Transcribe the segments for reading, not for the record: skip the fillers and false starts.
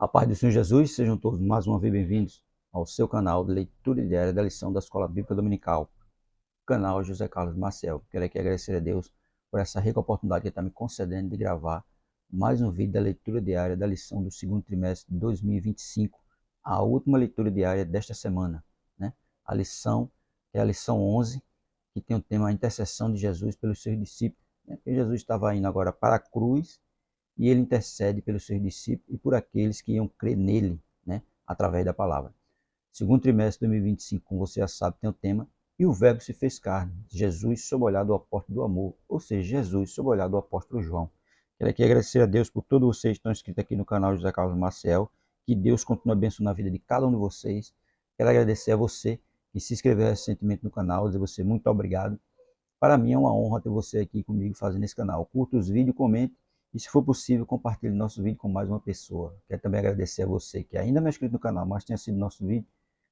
A paz do Senhor Jesus, sejam todos mais uma vez bem-vindos ao seu canal de leitura diária da lição da Escola Bíblica Dominical, canal José Carlos Maciel. Quero aqui agradecer a Deus por essa rica oportunidade que está me concedendo de gravar mais um vídeo da leitura diária da lição do segundo trimestre de 2025, a última leitura diária desta semana, né? A lição é a lição 11, que tem o tema a intercessão de Jesus pelos seus discípulos, né? Porque Jesus estava indo agora para a cruz, e ele intercede pelos seus discípulos e por aqueles que iam crer nele, né, através da palavra. Segundo trimestre de 2025, como você já sabe, tem o tema "E o Verbo se fez carne", Jesus sob o olhar do apóstolo do amor, ou seja, Jesus sob o olhar do apóstolo João. Quero aqui agradecer a Deus por todos vocês que estão inscritos aqui no canal José Carlos Maciel, que Deus continue abençoando a vida de cada um de vocês. Quero agradecer a você que se inscreveu recentemente no canal, dizer a você muito obrigado. Para mim é uma honra ter você aqui comigo fazendo esse canal. Curta os vídeos, comente e, se for possível, compartilhe nosso vídeo com mais uma pessoa. Quero também agradecer a você que ainda não é inscrito no canal, mas tenha sido nosso vídeo.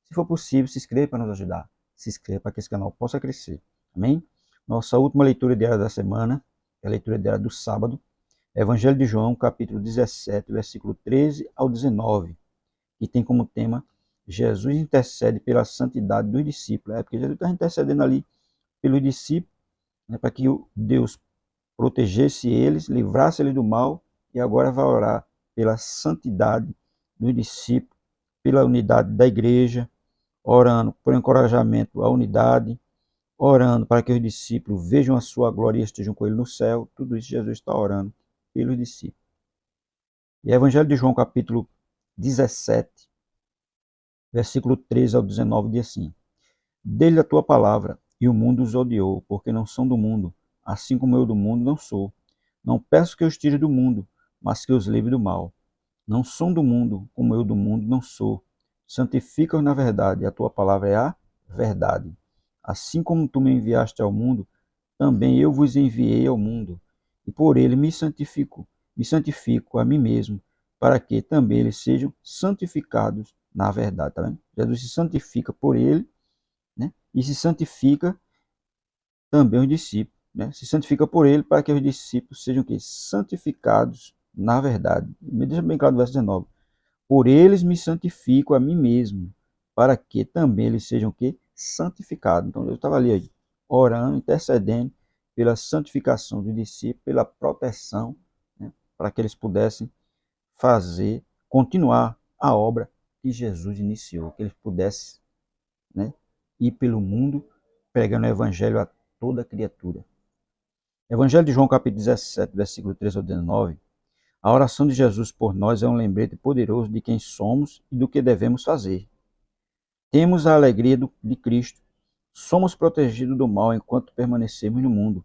Se for possível, se inscreva para nos ajudar. Se inscreva para que esse canal possa crescer. Amém? Nossa última leitura diária da semana é a leitura diária do sábado. Evangelho de João, capítulo 17, versículo 13 ao 19, que tem como tema Jesus intercede pela santidade dos discípulos. É porque Jesus está intercedendo ali pelos discípulos, né, para que Deus protegesse eles, livrasse eles do mal, e agora vai orar pela santidade dos discípulos, pela unidade da igreja, orando por encorajamento à unidade, orando para que os discípulos vejam a sua glória e estejam com ele no céu. Tudo isso Jesus está orando pelos discípulos. E Evangelho de João, capítulo 17, versículo 13 ao 19, diz assim: Dê-lhe a tua palavra, e o mundo os odiou, porque não são do mundo, assim como eu do mundo não sou. Não peço que os tire do mundo, mas que os livre do mal. Não são do mundo, como eu do mundo não sou. Santifica-os na verdade, a tua palavra é a verdade. Assim como tu me enviaste ao mundo, também eu vos enviei ao mundo. E por ele me santifico a mim mesmo, para que também eles sejam santificados na verdade. Tá vendo? Jesus se santifica por ele, né? E se santifica também os discípulos, né? Se santifica por ele para que os discípulos sejam que? Santificados na verdade. Me deixa bem claro no verso 19. Por eles me santifico a mim mesmo, para que também eles sejam que? Santificados. Então eu estava ali aí, orando, intercedendo pela santificação dos discípulos, pela proteção, né? Para que eles pudessem fazer, continuar a obra que Jesus iniciou, que eles pudessem, né, ir pelo mundo pregando o evangelho a toda criatura. Evangelho de João, capítulo 17, versículo 13 ao 19. A oração de Jesus por nós é um lembrete poderoso de quem somos e do que devemos fazer. Temos a alegria de Cristo. Somos protegidos do mal enquanto permanecemos no mundo.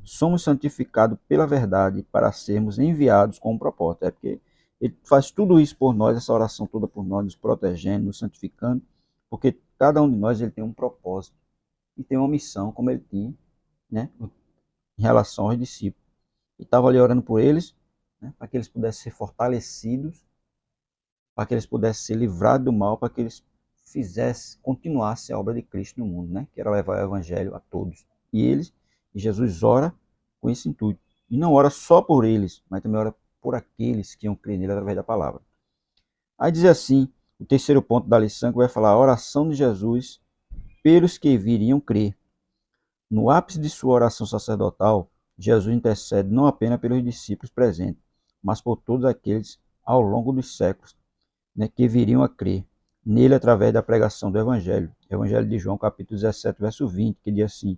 Somos santificados pela verdade para sermos enviados com um propósito. É porque ele faz tudo isso por nós, essa oração toda por nós, nos protegendo, nos santificando, porque cada um de nós ele tem um propósito e tem uma missão, como ele tinha, né, em relação aos discípulos. E estava ali orando por eles, né, para que eles pudessem ser fortalecidos, para que eles pudessem ser livrados do mal, para que eles continuassem a obra de Cristo no mundo, né, que era levar o evangelho a todos. E Jesus ora com esse intuito. E não ora só por eles, mas também ora por aqueles que iam crer nele através da palavra. Aí diz assim, o terceiro ponto da lição, que vai falar a oração de Jesus pelos que viriam crer. No ápice de sua oração sacerdotal, Jesus intercede não apenas pelos discípulos presentes, mas por todos aqueles ao longo dos séculos, né, que viriam a crer nele através da pregação do Evangelho. Evangelho de João, capítulo 17, verso 20, que diz assim: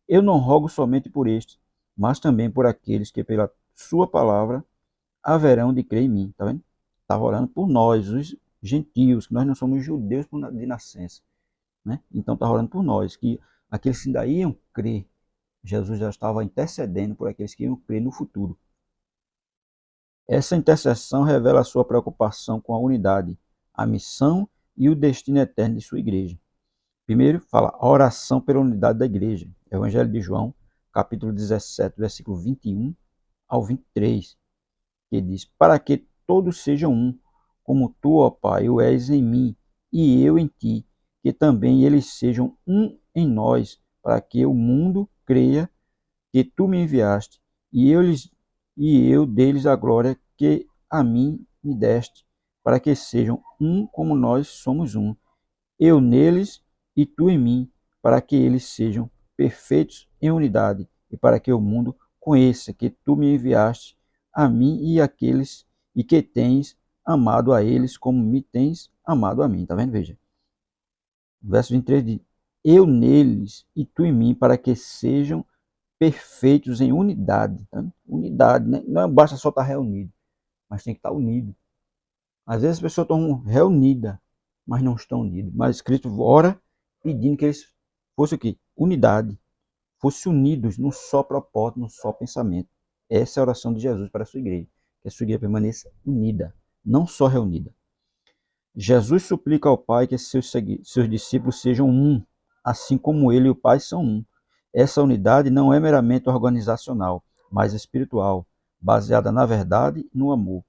Eu não rogo somente por estes, mas também por aqueles que pela sua palavra haverão de crer em mim. Tá vendo? Estava orando por nós, os gentios, que nós não somos judeus de nascença, né? Então estava orando por nós, que aqueles que ainda iam crer, Jesus já estava intercedendo por aqueles que iam crer no futuro. Essa intercessão revela a sua preocupação com a unidade, a missão e o destino eterno de sua igreja. Primeiro, fala a oração pela unidade da igreja. Evangelho de João, capítulo 17, versículo 21 ao 23, que diz: Para que todos sejam um, como tu, ó Pai, o és em mim, e eu em ti, que também eles sejam um em nós, para que o mundo creia que tu me enviaste, e eu deles a glória que a mim me deste, para que sejam um como nós somos um, eu neles e tu em mim, para que eles sejam perfeitos em unidade, e para que o mundo conheça que tu me enviaste a mim e aqueles e que tens amado a eles como me tens amado a mim. Tá vendo? Veja. Verso 23 diz: eu neles e tu em mim, para que sejam perfeitos em unidade. Tá? Unidade, né? Não basta só estar reunido, mas tem que estar unido. Às vezes as pessoas estão reunidas, mas não estão unidas. Mas Cristo ora pedindo que eles fossem o quê? Unidade. Fossem unidos num só propósito, num só pensamento. Essa é a oração de Jesus para a sua igreja. Que a sua igreja permaneça unida, não só reunida. Jesus suplica ao Pai que seus discípulos sejam um, assim como ele e o Pai são um. Essa unidade não é meramente organizacional, mas espiritual, baseada na verdade e no amor.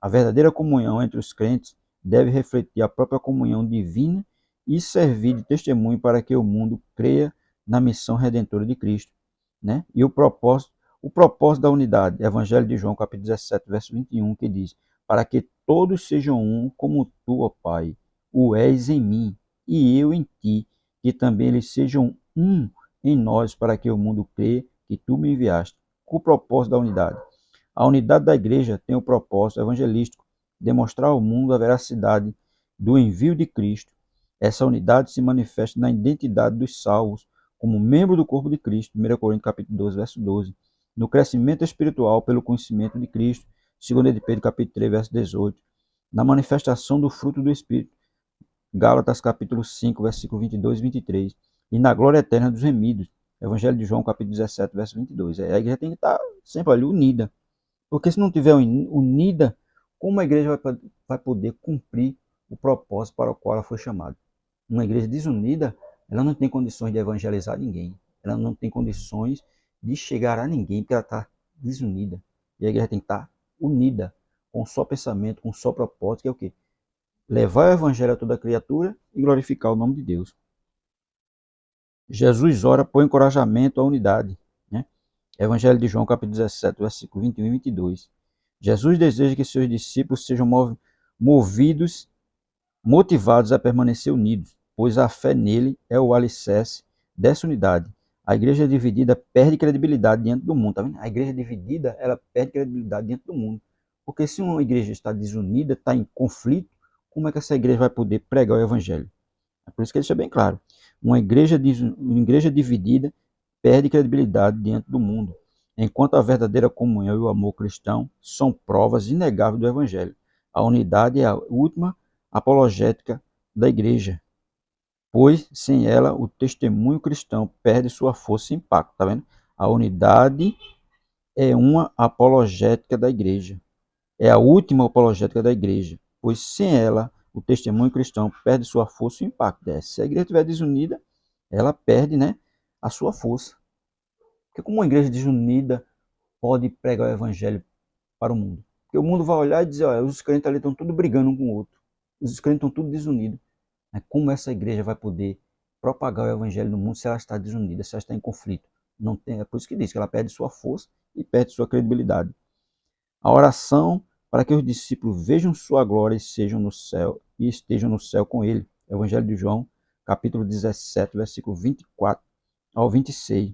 A verdadeira comunhão entre os crentes deve refletir a própria comunhão divina e servir de testemunho para que o mundo creia na missão redentora de Cristo. Né? E o propósito da unidade, Evangelho de João, capítulo 17, verso 21, que diz: para que todos sejam um, como tu, ó Pai, o és em mim, e eu em ti, que também eles sejam um em nós, para que o mundo creia que tu me enviaste. Com o propósito da unidade. A unidade da igreja tem o propósito evangelístico de mostrar ao mundo a veracidade do envio de Cristo. Essa unidade se manifesta na identidade dos salvos, como membro do corpo de Cristo, 1 Coríntios capítulo 12, verso 12, no crescimento espiritual pelo conhecimento de Cristo, 2 de Pedro capítulo 3, verso 18, na manifestação do fruto do Espírito, Gálatas capítulo 5, versículo 22 e 23, e na glória eterna dos remidos, Evangelho de João capítulo 17, verso 22. A igreja tem que estar sempre ali unida, porque se não estiver unida, como a igreja vai poder cumprir o propósito para o qual ela foi chamada? Uma igreja desunida, ela não tem condições de evangelizar ninguém, ela não tem condições de chegar a ninguém, porque ela está desunida. E a igreja tem que estar unida, com um só pensamento, com um só propósito, que é o quê? Levar o evangelho a toda criatura e glorificar o nome de Deus. Jesus ora por encorajamento à unidade. Né? Evangelho de João, capítulo 17, versículo 21 e 22. Jesus deseja que seus discípulos sejam motivados a permanecer unidos, pois a fé nele é o alicerce dessa unidade. A igreja dividida perde credibilidade diante do mundo. Tá vendo? A igreja dividida, ela perde credibilidade diante do mundo. Porque se uma igreja está desunida, está em conflito, como é que essa igreja vai poder pregar o evangelho? É por isso que ele deixa bem claro. Uma igreja dividida perde credibilidade diante do mundo, enquanto a verdadeira comunhão e o amor cristão são provas inegáveis do evangelho. A unidade é a última apologética da igreja, pois sem ela o testemunho cristão perde sua força e impacto. Tá vendo? A unidade é uma apologética da igreja. É a última apologética da igreja, pois sem ela o testemunho cristão perde sua força e impacto. Se a igreja estiver desunida, ela perde, né, a sua força. Porque como uma igreja desunida pode pregar o evangelho para o mundo? Porque o mundo vai olhar e dizer, olha, os crentes ali estão tudo brigando um com o outro. Os crentes estão tudo desunidos. Como essa igreja vai poder propagar o evangelho no mundo se ela está desunida, se ela está em conflito? Não tem, é por isso que diz que ela perde sua força e perde sua credibilidade. A oração para que os discípulos vejam sua glória e sejam no céu e estejam no céu com ele. Evangelho de João, capítulo 17, versículo 24 ao 26.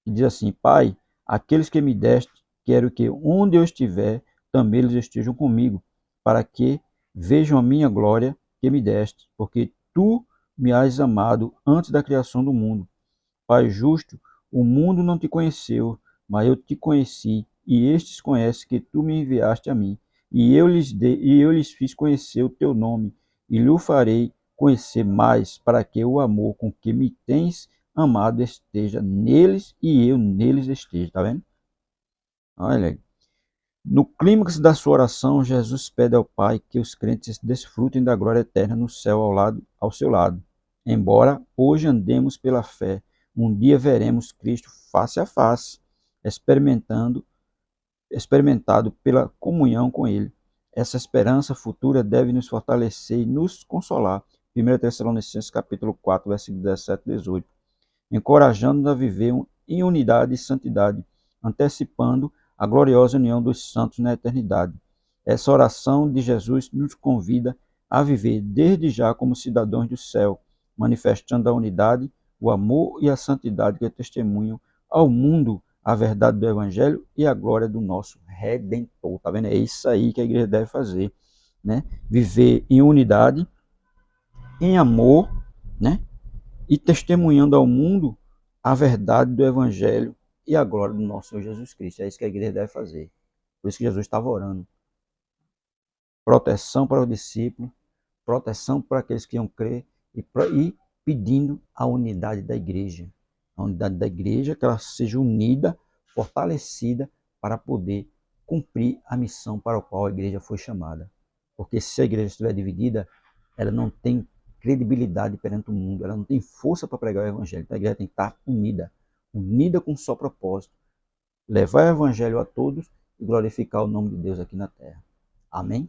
Que diz assim: Pai, aqueles que me deste, quero que onde eu estiver, também eles estejam comigo, para que vejam a minha glória que me deste, porque tu me has amado antes da criação do mundo. Pai justo, o mundo não te conheceu, mas eu te conheci, e estes conhecem que tu me enviaste a mim. E eu lhes fiz conhecer o teu nome, e lhe farei conhecer mais, para que o amor com que me tens amado esteja neles e eu neles esteja. Tá vendo? Olha aí. No clímax da sua oração, Jesus pede ao Pai que os crentes desfrutem da glória eterna no céu ao seu lado. Embora hoje andemos pela fé, um dia veremos Cristo face a face, experimentado pela comunhão com Ele. Essa esperança futura deve nos fortalecer e nos consolar. 1 Tessalonicenses capítulo 4, versículo 17 e 18. Encorajando-nos a viver em unidade e santidade, antecipando a gloriosa união dos santos na eternidade. Essa oração de Jesus nos convida a viver desde já como cidadãos do céu, manifestando a unidade, o amor e a santidade que testemunham ao mundo a verdade do Evangelho e a glória do nosso Redentor. Tá vendo? É isso aí que a igreja deve fazer, né? Viver em unidade, em amor, né? E testemunhando ao mundo a verdade do Evangelho e a glória do nosso Senhor Jesus Cristo. É isso que a igreja deve fazer. Por isso que Jesus estava orando. Proteção para o discípulo, proteção para aqueles que iam crer e pedindo a unidade da igreja. A unidade da igreja, que ela seja unida, fortalecida, para poder cumprir a missão para a qual a igreja foi chamada. Porque se a igreja estiver dividida, ela não tem credibilidade perante o mundo, ela não tem força para pregar o evangelho. Então a igreja tem que estar unida, unida com um só propósito, levar o evangelho a todos e glorificar o nome de Deus aqui na terra. Amém?